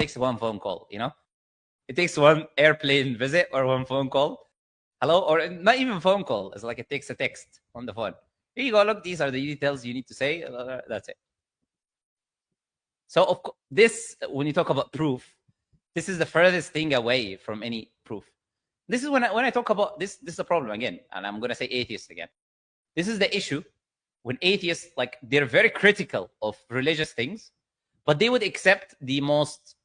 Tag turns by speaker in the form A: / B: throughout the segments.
A: takes one phone call, you know? It takes one airplane visit or one phone call. Hello? Or not even phone call. It's like it takes a text on the phone. Here you go. Look, these are the details you need to say. That's it. So of course, this, when you talk about proof, this is the furthest thing away from any proof. This is when I talk about this is a problem again, and I'm going to say atheist again. This is the issue when atheists, like, they're very critical of religious things, but they would accept the most,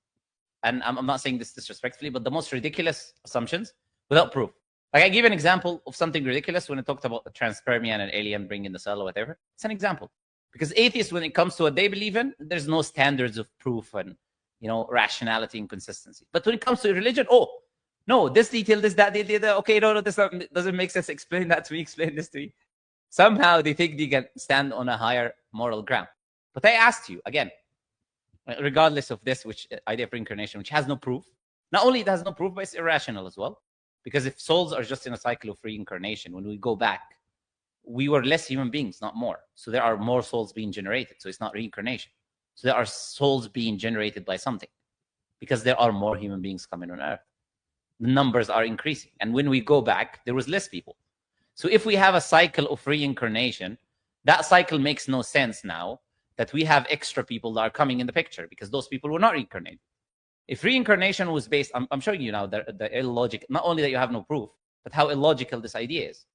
A: and I'm not saying this disrespectfully, but the most ridiculous assumptions without proof. Like, I give an example of something ridiculous when I talked about the transpermia and an alien bringing the cell or whatever. It's an example. Because atheists, when it comes to what they believe in, there's no standards of proof and, you know, rationality and consistency. But when it comes to religion, oh, no, this detail, this, that, okay, no, this doesn't make sense. Explain that to me, explain this to me. Somehow they think they can stand on a higher moral ground. But I asked you, again, regardless of this, which idea of reincarnation, which has no proof, not only it has no proof, but it's irrational as well. Because if souls are just in a cycle of reincarnation, when we go back, we were less human beings, not more. So there are more souls being generated. So it's not reincarnation. So there are souls being generated by something, because there are more human beings coming on Earth. The numbers are increasing. And when we go back, there was less people. So if we have a cycle of reincarnation, that cycle makes no sense now that we have extra people that are coming in the picture, because those people were not reincarnated. If reincarnation was based, I'm showing you now the illogic, not only that you have no proof, but how illogical this idea is.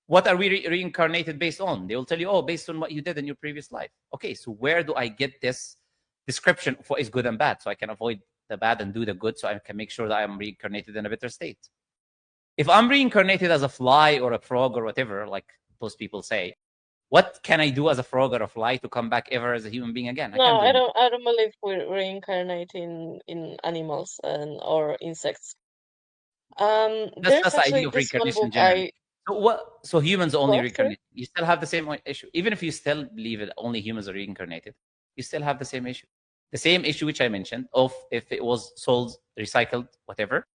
A: What are we reincarnated based on? They will tell you, oh, based on what you did in your previous life. Okay, so where do I get this description of what is good and bad, so I can avoid the bad and do the good, so I can make sure that I am reincarnated in a better state? If I'm reincarnated as a fly or a frog or whatever, like those people say, what can I do as a frog or a fly to come back ever as a human being again?
B: No, I don't believe we reincarnate in animals or insects.
A: That's
B: There's
A: the idea
B: actually
A: of
B: this one
A: reincarnation
B: book
A: generally. So humans only
B: What?
A: reincarnate. You still have the same issue. Even if you still believe that only humans are reincarnated, you still have the same issue. The same issue which I mentioned of if it was souls recycled, whatever,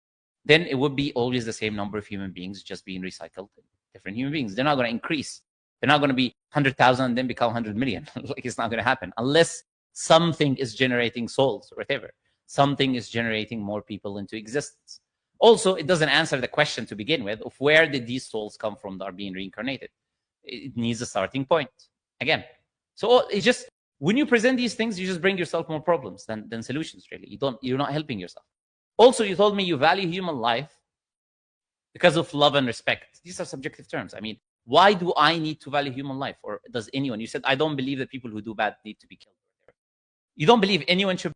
A: then it would be always the same number of human beings just being recycled. Different human beings. They're not going to increase. They're not going to be 100,000 and then become 100 million. Like, it's not going to happen unless something is generating souls or whatever. Something is generating more people into existence. Also, it doesn't answer the question to begin with of where did these souls come from that are being reincarnated. It needs a starting point again. So it's just, when you present these things, you just bring yourself more problems than solutions. Really, you're not helping yourself. Also, you told me you value human life because of love and respect. These are subjective terms. I mean, why do I need to value human life, or does anyone? You said I don't believe that people who do bad need to be killed. You don't believe anyone should